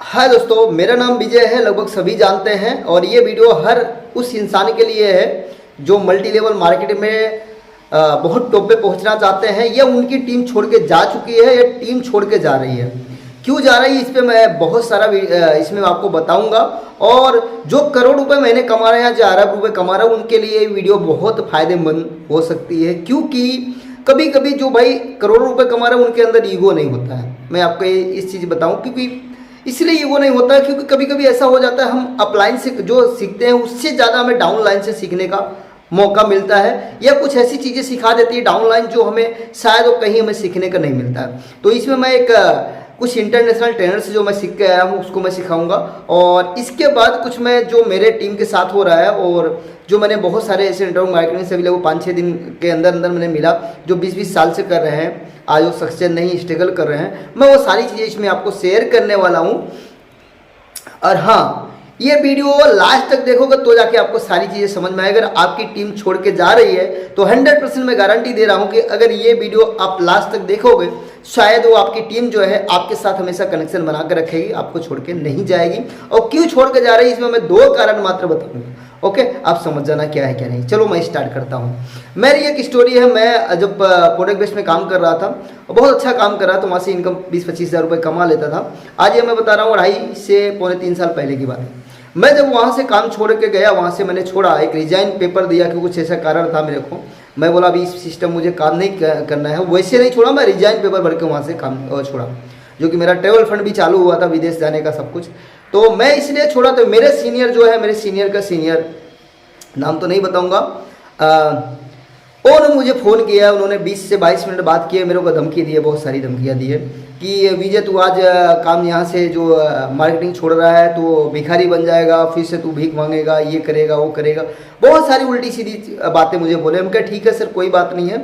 हाय दोस्तों, मेरा नाम विजय है। लगभग सभी जानते हैं और ये वीडियो हर उस इंसान के लिए है जो मल्टी लेवल मार्केट में बहुत टॉप पे पहुंचना चाहते हैं या उनकी टीम छोड़ के जा चुकी है या टीम छोड़ के जा रही है। क्यों जा रही है इस पे मैं बहुत सारा इसमें आपको बताऊंगा। और जो करोड़ रुपए महीने कमा रहे हैं, जो अरब रुपए कमा रहे हैं, उनके लिए ये वीडियो बहुत फायदेमंद हो सकती है। क्योंकि कभी कभी जो भाई करोड़ों रुपए कमा रहे हैं उनके अंदर ईगो नहीं होता है। मैं आपको इस चीज़ बताऊं क्योंकि इसलिए ईगो नहीं होता है क्योंकि कभी कभी ऐसा हो जाता है हम अपलाइन से जो सीखते हैं उससे ज़्यादा हमें डाउनलाइन से सीखने का मौका मिलता है या कुछ ऐसी चीज़ें सिखा देती है डाउनलाइन जो हमें शायद वो कहीं हमें सीखने का नहीं मिलता है। तो इसमें मैं कुछ इंटरनेशनल ट्रेनर से जो मैं सीख के आया हूँ उसको मैं सिखाऊंगा और इसके बाद कुछ मैं जो मेरे टीम के साथ हो रहा है और जो मैंने बहुत सारे ऐसे नेटवर्क मार्केटिंग से भी लोग 5-6 दिन के अंदर अंदर मैंने मिला जो 20-20 साल से कर रहे हैं, आज वो सक्सेस नहीं स्ट्रगल कर रहे हैं। मैं वो सारी चीज़ें इसमें आपको शेयर करने वाला हूँ। और हाँ, ये वीडियो लास्ट तक देखोगे तो जाके आपको सारी चीज़ें समझ में आएगी। अगर आपकी टीम छोड़ के जा रही है तो 100% मैं गारंटी दे रहा हूँ कि अगर ये वीडियो आप लास्ट तक देखोगे शायद वो आपकी टीम जो है आपके साथ हमेशा कनेक्शन बना कर रखेगी, आपको छोड़ के नहीं जाएगी। और क्यों छोड़ के जा रही है इसमें मैं 2 कारण मात्र बताऊंगा। ओके, आप समझ जाना क्या है क्या नहीं। चलो मैं स्टार्ट करता हूँ। मेरी एक स्टोरी है। मैं जब प्रोडक्ट बेस में काम कर रहा था, बहुत अच्छा काम कर रहा था, वहाँ से इनकम 20-25 हज़ार रुपये कमा लेता था। आज ये मैं बता रहा हूँ 2.5 से पौने 3 साल पहले की बात है। मैं जब वहाँ से काम छोड़ के गया, वहाँ से मैंने छोड़ा, एक रिजाइन पेपर दिया कि कुछ ऐसा कारण था मेरे को। मैं बोला अभी इस सिस्टम मुझे काम नहीं करना है, वैसे नहीं छोड़ा, मैं रिजाइन पेपर भर के वहाँ से काम छोड़ा, जो कि मेरा ट्रेवल फंड भी चालू हुआ था विदेश जाने का सब कुछ। तो मैं इसलिए छोड़ा। तो मेरे सीनियर जो है, मेरे सीनियर का सीनियर, नाम तो नहीं बताऊँगा, उन्होंने मुझे फ़ोन किया। उन्होंने 20 से 22 मिनट बात किए, मेरे को धमकी दी है, बहुत सारी धमकियाँ दी है कि विजय तू आज काम यहाँ से जो मार्केटिंग छोड़ रहा है तो भिखारी बन जाएगा, फिर से तू भीख मांगेगा, ये करेगा वो करेगा, बहुत सारी उल्टी सीधी बातें मुझे बोले। हम कहा ठीक है सर, कोई बात नहीं है,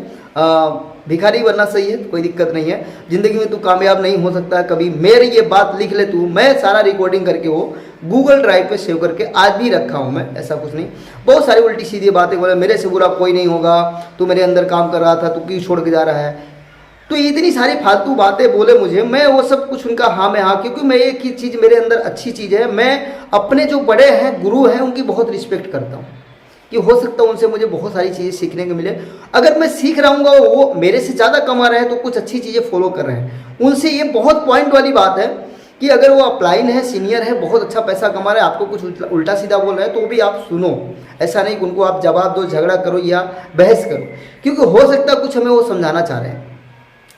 भिखारी बनना सही है, कोई दिक्कत नहीं है, ज़िंदगी में तू कामयाब नहीं हो सकता कभी। मेरी ये बात लिख ले तू। मैं सारा रिकॉर्डिंग करके वो गूगल ड्राइव पे सेव करके आज भी रखा हूँ मैं, ऐसा कुछ नहीं। बहुत सारी उल्टी सीधी बातें बोले, मेरे से बुरा कोई नहीं होगा, तू मेरे अंदर काम कर रहा था, तू क्यों छोड़ के जा रहा है। तो इतनी सारी फालतू बातें बोले मुझे। मैं वो सब कुछ उनका हाँ में हाँ, क्योंकि मैं एक ही चीज़ मेरे अंदर अच्छी चीज़ है, मैं अपने जो बड़े हैं, गुरु हैं, उनकी बहुत रिस्पेक्ट करता हूँ कि हो सकता है उनसे मुझे बहुत सारी चीज़ें सीखने को मिले। अगर मैं सीख रहा हूँ, वो मेरे से ज़्यादा कमा रहे हैं तो कुछ अच्छी चीज़ें फॉलो कर रहे हैं उनसे। ये बहुत पॉइंट वाली बात है कि अगर वो अपलाइन है, सीनियर है, बहुत अच्छा पैसा कमा रहे हैं, आपको कुछ उल्टा सीधा बोल रहे हैं तो भी आप सुनो। ऐसा नहीं कि उनको आप जवाब दो, झगड़ा करो या बहस करो, क्योंकि हो सकता है कुछ हमें वो समझाना चाह रहे हैं।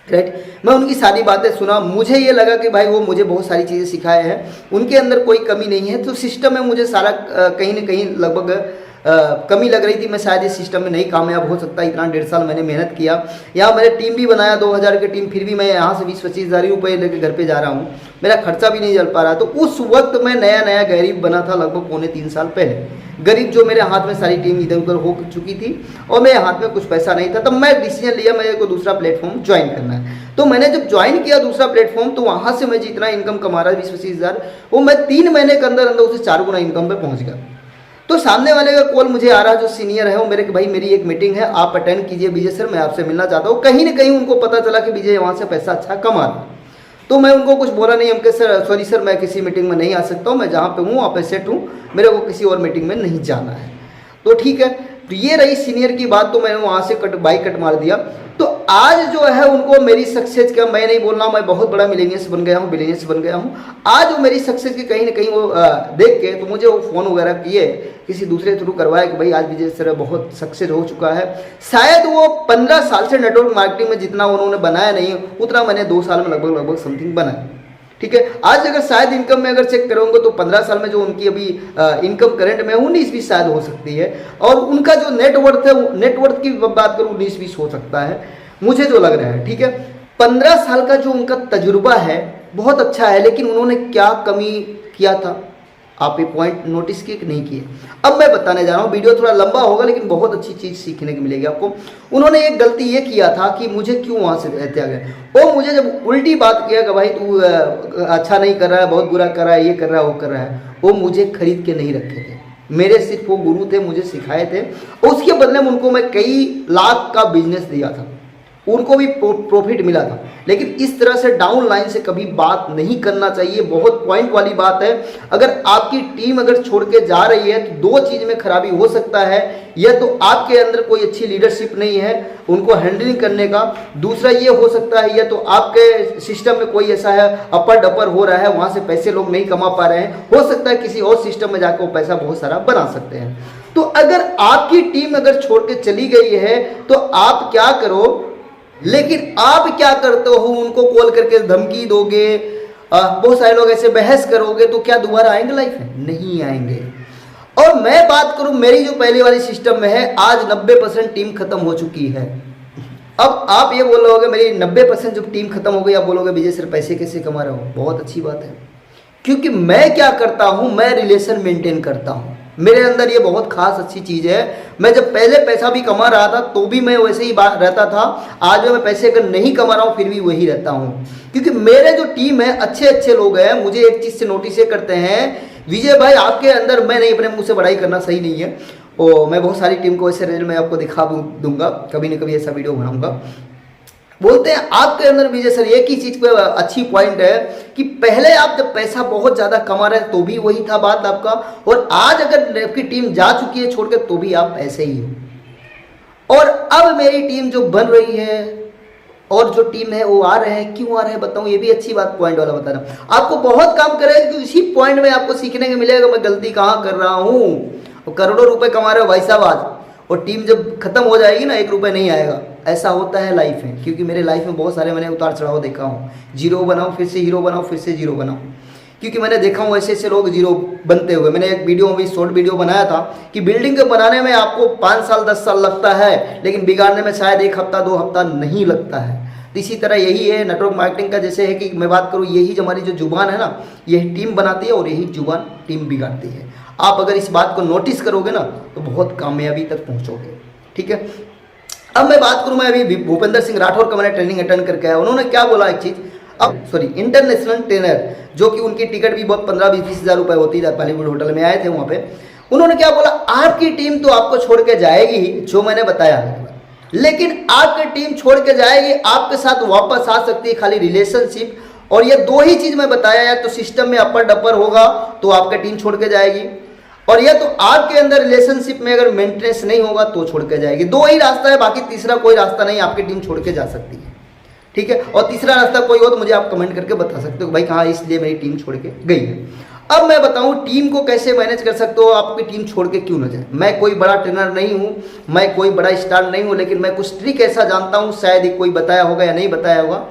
राइट, मैं उनकी सारी बातें सुना। मुझे ये लगा कि भाई वो मुझे बहुत सारी चीज़ें सिखाए हैं, उनके अंदर कोई कमी नहीं है। तो सिस्टम में मुझे सारा कहीं ना कहीं लगभग कमी लग रही थी। मैं शायद इस सिस्टम में नहीं कामयाब हो सकता। इतना 1.5 साल मैंने मेहनत किया, यहाँ मैंने टीम भी बनाया 2000 की टीम, फिर भी मैं यहाँ से 20-25 हज़ार रुपये लेकर घर पे जा रहा हूँ, मेरा खर्चा भी नहीं चल पा रहा। तो उस वक्त मैं नया नया गरीब बना था, लगभग पौने 3 साल पहले। गरीब जो मेरे हाथ में सारी टीम इधर उधर हो चुकी थी और मेरे हाथ में कुछ पैसा नहीं था। तब मैं डिसीजन लिया मेरे को दूसरा प्लेटफॉर्म ज्वाइन करना है। तो मैंने जब ज्वाइन किया दूसरा प्लेटफॉर्म, तो वहाँ से मैं जितना इनकम कमा रहा 20-25 हज़ार, वो मैं 3 महीने के अंदर अंदर उसे 4 गुना इनकम पे पहुँच गया। तो सामने वाले का कॉल मुझे आ रहा, जो सीनियर है वो मेरे, भाई मेरी एक मीटिंग है, आप अटेंड कीजिए विजय सर, मैं आपसे मिलना चाहता हूँ। कहीं ना कहीं उनको पता चला कि विजय वहाँ से पैसा अच्छा कमा रहा। तो मैं उनको कुछ बोला नहीं, हम कह सर सॉरी सर, मैं किसी मीटिंग में नहीं आ सकता हूँ, मैं जहाँ पे हूँ वहाँ पे सेट हूँ, मेरे को किसी और मीटिंग में नहीं जाना है। तो ठीक है, तो ये रही सीनियर की बात। तो मैंने वहाँ से बाइक कट मार दिया। तो आज जो है उनको मेरी सक्सेस का, मैं नहीं बोल रहा हूँ मैं बहुत बड़ा मिलेनियस बन गया हूँ, बिलियनियस बन गया हूँ। आज वो मेरी सक्सेस की कहीं ना कहीं वो देख के तो मुझे वो फ़ोन वगैरह किए, किसी दूसरे थ्रू करवाया कि भाई आज विजय सर बहुत सक्सेस हो चुका है। शायद वो 15 साल से नेटवर्क मार्केटिंग में जितना उन्होंने बनाया नहीं उतना मैंने 2 साल में लगभग समथिंग बनाया। ठीक है, आज अगर शायद इनकम में अगर चेक करोगे तो 15 साल में जो उनकी अभी इनकम करंट में 19-20 शायद हो सकती है, और उनका जो नेटवर्थ है, नेटवर्थ की बात करूँ 19-20 हो सकता है, मुझे जो लग रहा है। ठीक है, 15 साल का जो उनका तजुर्बा है बहुत अच्छा है, लेकिन उन्होंने क्या कमी किया था, आप ये पॉइंट नोटिस किए कि नहीं किए। अब मैं बताने जा रहा हूँ, वीडियो थोड़ा लंबा होगा लेकिन बहुत अच्छी चीज़ सीखने को मिलेगी आपको। उन्होंने एक गलती ये किया था कि मुझे क्यों वहाँ से त्याग गए। वो मुझे जब उल्टी बात किया कि भाई तू अच्छा नहीं कर रहा है, बहुत बुरा कर रहा है, ये कर रहा है वो कर रहा है, वो मुझे खरीद के नहीं रखे थे। मेरे सिर्फ वो गुरु थे, मुझे सिखाए थे, और उसके बदले में उनको मैं कई लाख का बिजनेस दिया था। उनको भी प्रॉफिट मिला था। लेकिन इस तरह से डाउन लाइन से कभी बात नहीं करना चाहिए, बहुत पॉइंट वाली बात है। अगर आपकी टीम अगर छोड़ के जा रही है तो दो चीज में खराबी हो सकता है, या तो आपके अंदर कोई अच्छी लीडरशिप नहीं है उनको हैंडलिंग करने का, दूसरा ये हो सकता है या तो आपके सिस्टम में कोई ऐसा है अपर डपर हो रहा है, वहां से पैसे लोग नहीं कमा पा रहे हैं, हो सकता है किसी और सिस्टम में जाकर वो पैसा बहुत सारा बना सकते हैं। तो अगर आपकी टीम अगर छोड़ के चली गई है तो आप क्या करो, लेकिन आप क्या करते हो, उनको कॉल करके धमकी दोगे, बहुत सारे लोग ऐसे बहस करोगे, तो क्या दोबारा आएंगे लाइफ में? नहीं आएंगे। और मैं बात करूं मेरी जो पहले वाली सिस्टम में है, आज 90% टीम खत्म हो चुकी है। अब आप ये बोलोगे मेरी 90% जब टीम खत्म हो गई, आप बोलोगे विजय सर पैसे कैसे कमा रहे हो? बहुत अच्छी बात है, क्योंकि मैं क्या करता हूं, मैं रिलेशन मेंटेन करता हूं। मेरे अंदर ये बहुत खास अच्छी चीज है। मैं जब पहले पैसा भी कमा रहा था तो भी मैं वैसे ही रहता था, आज मैं पैसे अगर नहीं कमा रहा हूं फिर भी वही रहता हूं, क्योंकि मेरे जो टीम है अच्छे अच्छे लोग हैं। मुझे एक चीज से नोटिस करते हैं, विजय भाई आपके अंदर, मैं नहीं अपने मुंह से बड़ाई करना सही नहीं है, और मैं बहुत सारी टीम को ऐसे रेल में आपको दिखा दूंगा, कभी न कभी ऐसा वीडियो बनाऊंगा। बोलते हैं आपके अंदर विजय सर एक ही चीज पे अच्छी पॉइंट है कि पहले आप जब पैसा बहुत ज्यादा कमा रहे तो भी वही था बात आपका, और आज अगर आपकी टीम जा चुकी है छोड़ के तो भी आप ऐसे ही हो। और अब मेरी टीम जो बन रही है और जो टीम है वो आ रहे हैं, क्यों आ रहे हैं बताऊं, ये भी अच्छी बात पॉइंट वाला बता रहा हूं। आपको बहुत काम करेगा कि इसी पॉइंट में आपको सीखने को मिलेगा मैं गलती कहाँ कर रहा हूं। करोड़ों रुपए कमा रहे हो भाई साहब आज, और टीम जब खत्म हो जाएगी ना 1 रुपये नहीं आएगा। ऐसा होता है लाइफ में, क्योंकि मेरे लाइफ में बहुत सारे मैंने उतार चढ़ाव देखा हूँ। जीरो बनाओ फिर से हीरो बनाओ, फिर से जीरो बनाओ, क्योंकि मैंने देखा हूँ ऐसे ऐसे लोग जीरो बनते हुए। मैंने एक वीडियो में शॉर्ट वीडियो बनाया था कि बिल्डिंग के बनाने में आपको 5 साल 10 साल लगता है, लेकिन बिगाड़ने में शायद 1 हफ्ता 2 हफ्ता नहीं लगता है। तो इसी तरह यही है नेटवर्क मार्केटिंग का, जैसे है कि मैं बात करूँ, यही जो हमारी जो जुबान है ना, यही टीम बनाती है और यही जुबान टीम बिगाड़ती है। आप अगर इस बात को नोटिस करोगे ना तो बहुत कामयाबी तक पहुंचोगे। ठीक है, अब मैं बात करूं, मैं अभी भूपेंद्र सिंह राठौर का मैंने ट्रेनिंग अटेंड करके आया। उन्होंने क्या बोला एक चीज, अब सॉरी इंटरनेशनल ट्रेनर, जो कि उनकी टिकट भी बहुत 15-20 हज़ार रुपए होती है, बॉलीवुड होटल में आए थे वहां पे। उन्होंने क्या बोला, आपकी टीम तो आपको छोड़ के जाएगी, जो मैंने बताया, लेकिन आपकी टीम छोड़ के जाएगी, आपके साथ वापस आ सकती है खाली रिलेशनशिप। और ये 2 ही चीज मैं बताया, या तो सिस्टम में अपर डपर होगा तो आपकी टीम छोड़ के जाएगी, और या तो आपके अंदर रिलेशनशिप में अगर मेंटेनेंस नहीं होगा तो छोड़ के जाएगी। 2 ही रास्ता है, बाकी तीसरा कोई रास्ता नहीं, आपकी टीम छोड़ के जा सकती है। ठीक है, और तीसरा रास्ता कोई हो तो मुझे आप कमेंट करके बता सकते हो भाई कहाँ इसलिए मेरी टीम छोड़ के गई है। अब मैं बताऊं टीम को कैसे मैनेज कर सकते हो, आपकी टीम छोड़ के क्यों ना जाए। मैं कोई बड़ा ट्रेनर नहीं हूं, मैं कोई बड़ा स्टार नहीं हूं, लेकिन मैं कुछ ट्रिक ऐसा जानता हूं, शायद ही कोई बताया होगा या नहीं बताया होगा,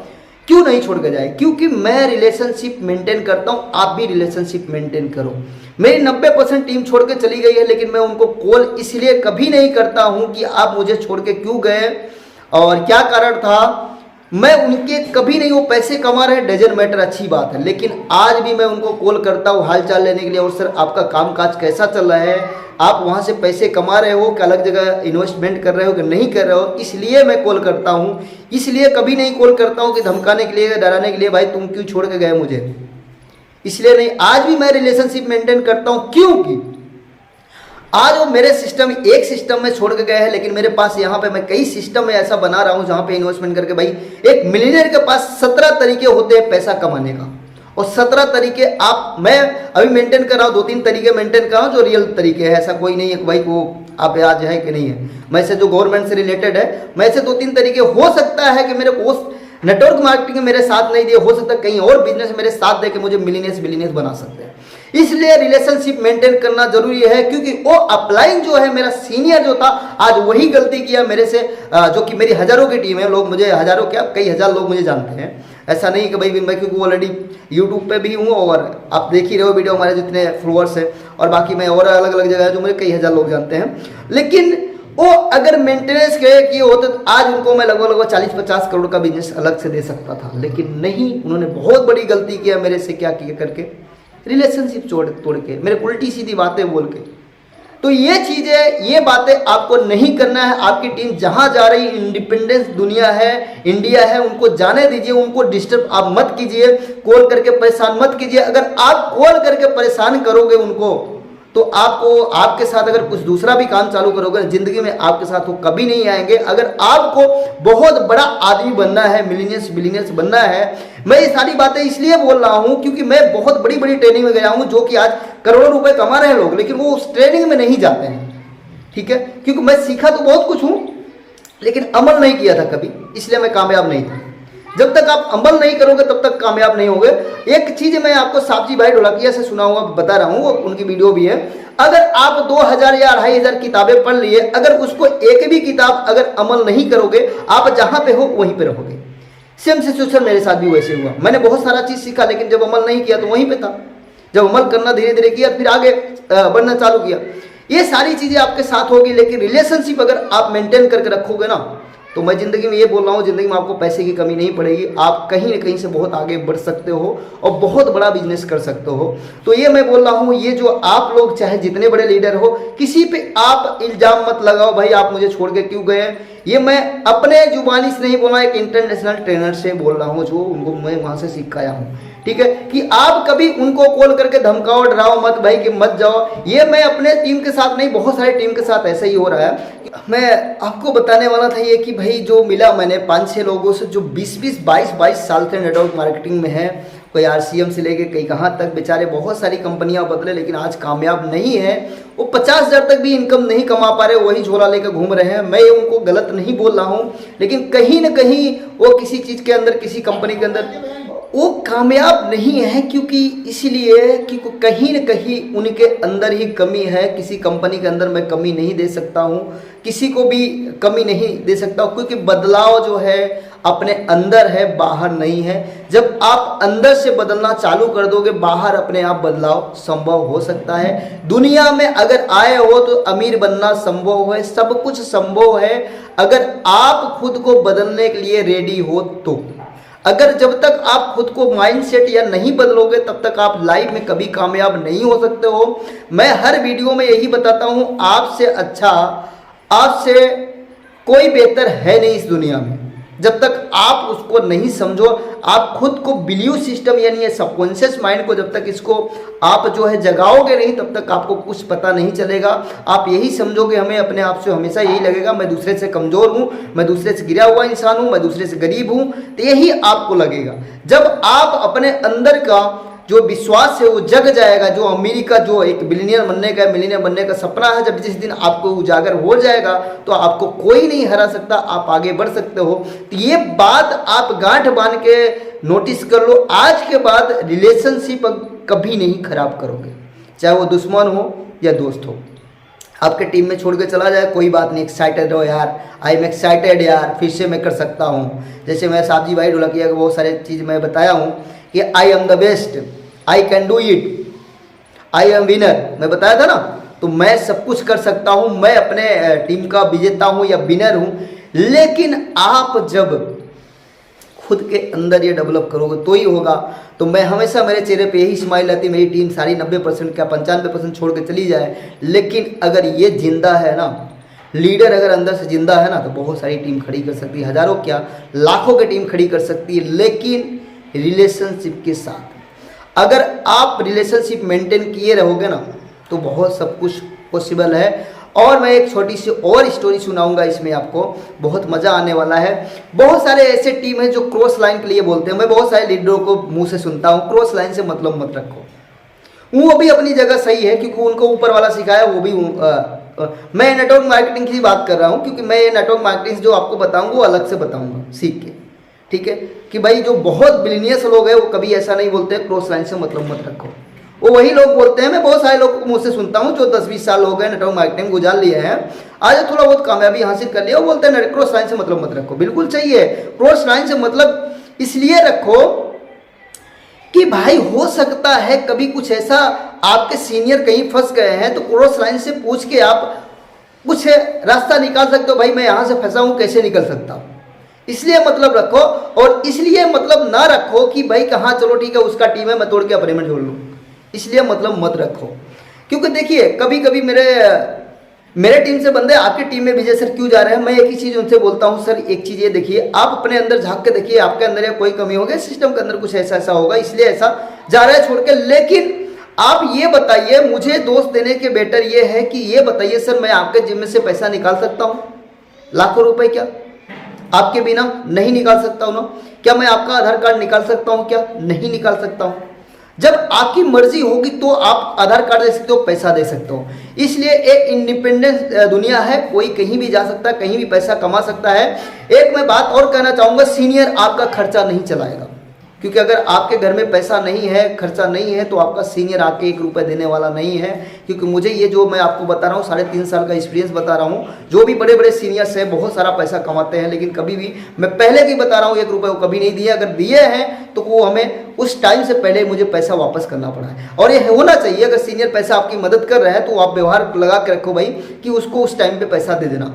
क्यों नहीं छोड़ के जाए। क्योंकि मैं रिलेशनशिप मेंटेन करता हूं, आप भी रिलेशनशिप मेंटेन करो। मेरी 90% टीम छोड़ के चली गई है, लेकिन मैं उनको कॉल इसलिए कभी नहीं करता हूं कि आप मुझे छोड़ के क्यों गए और क्या कारण था। मैं उनके कभी नहीं, वो पैसे कमा रहे हैं डजन मैटर, अच्छी बात है, लेकिन आज भी मैं उनको कॉल करता हूँ हालचाल लेने के लिए, और सर आपका कामकाज कैसा चल रहा है, आप वहाँ से पैसे कमा रहे हो कि अलग जगह इन्वेस्टमेंट कर रहे हो कि नहीं कर रहे हो, इसलिए मैं कॉल करता हूँ। इसलिए कभी नहीं कॉल करता हूँ कि धमकाने के लिए, डराने के लिए, भाई तुम क्यों छोड़ के गए मुझे, इसलिए नहीं। आज भी मैं रिलेशनशिप मेंटेन करता हूँ, क्योंकि आज वो मेरे सिस्टम एक सिस्टम में छोड़ के गए हैं, लेकिन मेरे पास यहाँ पे मैं कई सिस्टम में ऐसा बना रहा हूँ जहाँ पे इन्वेस्टमेंट करके, भाई एक मिलियनेयर के पास 17 तरीके होते हैं पैसा कमाने का, और 17 तरीके आप, मैं अभी मेंटेन कर रहा हूँ, 2-3 तरीके मेंटेन कर रहा हूँ जो रियल तरीके हैं। ऐसा कोई नहीं है कि भाई वो आप आज है कि नहीं है, मैं से जो गवर्नमेंट से रिलेटेड है, मैं से 2-3 तरीके हो सकता है कि मेरे को नेटवर्क मार्केटिंग मेरे साथ नहीं दिए, हो सकता है कहीं और बिजनेस मेरे साथ दे के मुझे मिलियनेस बना सकते हैं। इसलिए रिलेशनशिप मेंटेन करना जरूरी है, क्योंकि वो अपलाइन जो है मेरा सीनियर जो था, आज वही गलती किया मेरे से, जो कि मेरी हजारों की टीम है, लोग मुझे हजारों क्या कई हजार लोग मुझे जानते हैं। ऐसा नहीं कि भाई मैं, क्योंकि ऑलरेडी यूट्यूब पे भी हूँ और आप देख ही रहे हो वीडियो, हमारे जितने फॉलोअर्स हैं, और बाकी मैं और अलग अलग जगह है जो मुझे कई हजार लोग जानते हैं। लेकिन वो अगर मेंटेनेंस किए होते तो आज उनको मैं लगभग 40-50 करोड़ का बिजनेस अलग से दे सकता था, लेकिन नहीं, उन्होंने बहुत बड़ी गलती किया मेरे से, क्या किया करके, रिलेशनशिप तोड़ के, मेरे उल्टी सीधी बातें बोल के। तो ये चीजें, ये बातें आपको नहीं करना है। आपकी टीम जहां जा रही, इंडिपेंडेंस दुनिया है, इंडिया है, उनको जाने दीजिए, उनको डिस्टर्ब आप मत कीजिए, कॉल करके परेशान मत कीजिए। अगर आप कॉल करके परेशान करोगे उनको तो आपको आपके साथ अगर कुछ दूसरा भी काम चालू करोगे जिंदगी में आपके साथ वो कभी नहीं आएंगे। अगर आपको बहुत बड़ा आदमी बनना है, मिलीनियर्स बिलीनियर्स बनना है, मैं ये सारी बातें इसलिए बोल रहा हूं क्योंकि मैं बहुत बड़ी बड़ी ट्रेनिंग में गया हूं, जो कि आज करोड़ों रुपए कमा रहे हैं लोग, लेकिन वो उस ट्रेनिंग में नहीं जाते हैं, ठीक है, क्योंकि मैं सीखा तो बहुत कुछ हूं लेकिन अमल नहीं किया था कभी, इसलिए मैं कामयाब नहीं था। जब तक आप अमल नहीं करोगे तब तक कामयाब नहीं होगे। एक चीज मैं आपको साबजी भाई ढोलकिया से सुना हुआ बता रहा हूँ, उनकी वीडियो भी है। अगर आप 2000 या 2500 किताबें पढ़ लिए, अगर उसको एक भी किताब अगर अमल नहीं करोगे, आप जहां पे हो वहीं पे रहोगे। सेम सिचुएशन मेरे साथ भी वैसे हुआ। मैंने बहुत सारा चीज सीखा लेकिन जब अमल नहीं किया तो वहीं पे था। जब अमल करना धीरे धीरे किया फिर आगे बढ़ना चालू किया। ये सारी चीजें आपके साथ होगी, लेकिन रिलेशनशिप अगर आप मेंटेन करके रखोगे ना, तो मैं जिंदगी में ये बोल रहा हूँ, जिंदगी में आपको पैसे की कमी नहीं पड़ेगी। आप कहीं ना कहीं से बहुत आगे बढ़ सकते हो और बहुत बड़ा बिजनेस कर सकते हो। तो ये मैं बोल रहा हूँ, ये जो आप लोग चाहे जितने बड़े लीडर हो, किसी पे आप इल्जाम मत लगाओ भाई आप मुझे छोड़ के क्यों गए। ये मैं अपने जुबानी से नहीं बोला, एक इंटरनेशनल ट्रेनर से बोल रहा हूँ, जो उनको मैं वहां से सीख आया हूँ, ठीक है, कि आप कभी उनको कॉल करके धमकाओ डराओ मत भाई कि मत जाओ। ये मैं अपने टीम के साथ नहीं, बहुत सारी टीम के साथ ऐसा ही हो रहा है। मैं आपको बताने वाला था ये कि भाई जो मिला मैंने 5-6 लोगों से जो 20-20 22-22 साल से नेटवर्क मार्केटिंग में है, कोई आरसीएम से लेके कई कहाँ तक, बेचारे बहुत सारी कंपनियां बदले लेकिन आज कामयाब नहीं है। वो 50,000 तक भी इनकम नहीं कमा पा रहे, वही झोला लेकर घूम रहे हैं। मैं उनको गलत नहीं बोल रहा हूँ, लेकिन कहीं ना कहीं वो किसी चीज़ के अंदर, किसी कंपनी के अंदर वो कामयाब नहीं है, क्योंकि इसलिए कि कहीं न कहीं उनके अंदर ही कमी है। किसी कंपनी के अंदर मैं कमी नहीं दे सकता हूँ, किसी को भी कमी नहीं दे सकता हूँ, क्योंकि बदलाव जो है अपने अंदर है, बाहर नहीं है। जब आप अंदर से बदलना चालू कर दोगे, बाहर अपने आप बदलाव संभव हो सकता है। दुनिया में अगर आए हो तो अमीर बनना संभव है, सब कुछ संभव है अगर आप खुद को बदलने के लिए रेडी हो तो। अगर जब तक आप खुद को माइंडसेट या नहीं बदलोगे तब तक आप लाइफ में कभी कामयाब नहीं हो सकते हो। मैं हर वीडियो में यही बताता हूँ, आपसे अच्छा, आपसे कोई बेहतर है नहीं इस दुनिया में। जब तक आप उसको नहीं समझो, आप खुद को बिलीव सिस्टम यानी ये सबकॉन्शियस माइंड को जब तक इसको आप जो है जगाओगे नहीं, तब तक आपको कुछ पता नहीं चलेगा। आप यही समझोगे, हमें अपने आप से हमेशा यही लगेगा मैं दूसरे से कमज़ोर हूँ, मैं दूसरे से गिरा हुआ इंसान हूँ, मैं दूसरे से गरीब हूँ, तो यही आपको लगेगा। जब आप अपने अंदर का जो विश्वास है वो जग जाएगा, जो अमीरी का जो एक मिलीनियर बनने का सपना है, जब जिस दिन आपको उजागर हो जाएगा तो आपको कोई नहीं हरा सकता, आप आगे बढ़ सकते हो। तो ये बात आप गांठ बांध के नोटिस कर लो। आज के बाद रिलेशनशिप कभी नहीं खराब करोगे, चाहे वो दुश्मन हो या दोस्त हो। आपके टीम में छोड़ के चला जाए कोई बात नहीं, एक्साइटेड रहो यार, आई एम एक्साइटेड यार, फिर से मैं कर सकता हूँ। जैसे मैं साबजी भाई ढोलकिया को बहुत सारे चीज़ मैं बताया हूँ कि I am the best, I can do it, I am winner, मैं बताया था ना। तो मैं सब कुछ कर सकता हूँ, मैं अपने टीम का विजेता हूँ या विनर हूँ। लेकिन आप जब खुद के अंदर ये डेवलप करोगे तो ही होगा। तो मैं हमेशा, मेरे चेहरे पे यही स्माइल रहती, मेरी टीम सारी 90% क्या 95% छोड़ के चली जाए, लेकिन अगर ये जिंदा है ना, लीडर अगर अंदर से जिंदा है ना, तो बहुत सारी टीम खड़ी कर सकती है, हजारों क्या लाखों की टीम खड़ी कर सकती है। लेकिन रिलेशनशिप के साथ अगर आप रिलेशनशिप मेंटेन किए रहोगे ना, तो बहुत सब कुछ पॉसिबल है। और मैं एक छोटी सी और स्टोरी सुनाऊंगा, इसमें आपको बहुत मज़ा आने वाला है। बहुत सारे ऐसे टीम हैं जो क्रॉस लाइन के लिए बोलते हैं। मैं बहुत सारे लीडरों को मुंह से सुनता हूँ, क्रॉस लाइन से मतलब मत रखो। वो भी अपनी जगह सही है, क्योंकि उनको ऊपर वाला सिखाया, वो भी मैं नेटवर्क मार्केटिंग की बात कर रहा हूँ, क्योंकि मैं ये नेटवर्क मार्केटिंग जो आपको बताऊँगा वो अलग से बताऊँगा सीख के, ठीक है, कि भाई जो बहुत बिलीनियर्स लोग हैं वो कभी ऐसा नहीं बोलते क्रॉस लाइन से मतलब मत रखो। वो वही लोग बोलते हैं, मैं बहुत सारे लोगों को मुझसे सुनता हूँ जो 10-20 साल हो गए नेटवर्क मार्केटिंग गुजार लिए हैं, आज थोड़ा बहुत कामयाबी हासिल कर लिया, वो बोलते हैं क्रॉस लाइन से मतलब मत रखो। बिल्कुल चाहिए, क्रॉस लाइन से मतलब इसलिए रखो कि भाई हो सकता है कभी कुछ ऐसा आपके सीनियर कहीं फंस गए हैं, तो क्रॉस लाइन से पूछ के आप कुछ रास्ता निकाल सकते हो, भाई मैं यहाँ से फंसा हूँ कैसे निकल सकता हूँ। इसलिए मतलब रखो, और इसलिए मतलब ना रखो कि भाई कहाँ चलो ठीक है उसका टीम है मैं तोड़ के अपने में जोड़ लूँ, इसलिए मतलब मत रखो। क्योंकि देखिए कभी कभी मेरे टीम से बंदे आपकी टीम में विजय सर क्यों जा रहे हैं, मैं एक ही चीज़ उनसे बोलता हूँ, सर एक चीज़ ये देखिए, आप अपने अंदर झांक के देखिए, आपके अंदर या कोई कमी होगी, सिस्टम के अंदर कुछ ऐसा ऐसा होगा, इसलिए ऐसा जा रहा है छोड़ के। लेकिन आप ये बताइए, मुझे दोस्त देने के बेटर ये है कि ये बताइए सर, मैं आपके जिम में से पैसा निकाल सकता हूँ लाखों रुपए? क्या आपके बिना नहीं निकाल सकता हूँ ना? क्या मैं आपका आधार कार्ड निकाल सकता हूँ? क्या नहीं निकाल सकता हूँ? जब आपकी मर्जी होगी तो आप आधार कार्ड दे सकते हो, पैसा दे सकते हो। इसलिए एक इंडिपेंडेंट दुनिया है, कोई कहीं भी जा सकता है, कहीं भी पैसा कमा सकता है। एक मैं बात और कहना चाहूँगा, सीनियर आपका खर्चा नहीं चलाएगा, क्योंकि अगर आपके घर में पैसा नहीं है, खर्चा नहीं है, तो आपका सीनियर आके 1 रुपये देने वाला नहीं है। क्योंकि मुझे ये जो मैं आपको बता रहा हूँ, 3.5 साल का एक्सपीरियंस बता रहा हूँ, जो भी बड़े बड़े सीनियर्स हैं बहुत सारा पैसा कमाते हैं, लेकिन कभी भी, मैं पहले की बता रहा हूँ, 1 रुपये वो कभी नहीं दिए। अगर दिए हैं तो वो हमें उस टाइम से पहले मुझे पैसा वापस करना पड़ा है। और ये होना चाहिए, अगर सीनियर पैसा आपकी मदद कर रहा है तो आप व्यवहार लगा के रखो भाई कि उसको उस टाइम पर पैसा दे देना,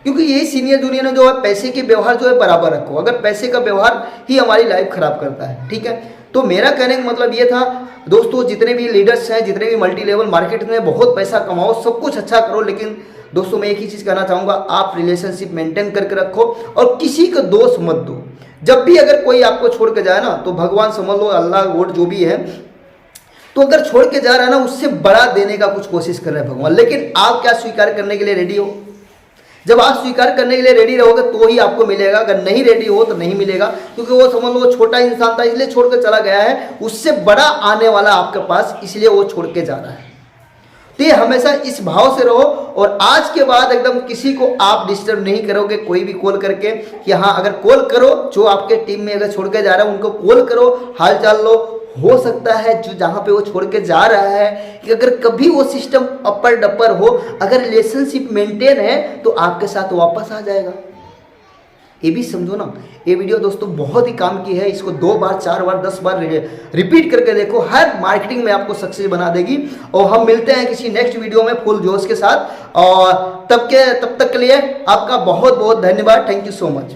क्योंकि यही सीनियर जूनियर ने जो है पैसे के व्यवहार जो है बराबर रखो। अगर पैसे का व्यवहार ही हमारी लाइफ खराब करता है, ठीक है। तो मेरा कहने का मतलब ये था दोस्तों, जितने भी लीडर्स हैं, जितने भी मल्टी लेवल मार्केट में बहुत पैसा कमाओ, सब कुछ अच्छा करो, लेकिन दोस्तों मैं एक ही चीज़ कहना चाहूँगा, आप रिलेशनशिप मेंटेन करके रखो और किसी को दोष मत दो। जब भी अगर कोई आपको छोड़ के जाए ना, तो भगवान समझ लो, अल्लाह गॉड जो भी है, तो अगर छोड़ के जा रहा है ना, उससे बड़ा देने का कुछ कोशिश कर रहे हैं भगवान। लेकिन आप क्या स्वीकार करने के लिए रेडी हो? जब आप स्वीकार करने के लिए रेडी रहोगे तो ही आपको मिलेगा, अगर नहीं रेडी हो तो नहीं मिलेगा। क्योंकि वो समझ लो छोटा इंसान था इसलिए छोड़ कर चला गया है, उससे बड़ा आने वाला आपके पास, इसलिए वो छोड़ के जा रहा है। तो ये हमेशा इस भाव से रहो, और आज के बाद एकदम किसी को आप डिस्टर्ब नहीं करोगे कोई भी कॉल करके कि हाँ, अगर कॉल करो, जो आपके टीम में अगर छोड़ के जा रहा है उनको कॉल करो, हाल चाल लो। हो सकता है जो जहाँ पे वो छोड़ के जा रहा है कि अगर कभी वो सिस्टम अपर डपर हो, अगर रिलेशनशिप मेंटेन है तो आपके साथ वापस आ जाएगा। ये भी समझो ना। ये वीडियो दोस्तों बहुत ही काम की है, इसको 2 बार 4 बार 10 बार रिपीट करके देखो, हर मार्केटिंग में आपको सक्सेस बना देगी। और हम मिलते हैं किसी नेक्स्ट वीडियो में फुल जोश के साथ, और तब तक के लिए आपका बहुत बहुत धन्यवाद। Thank you so much.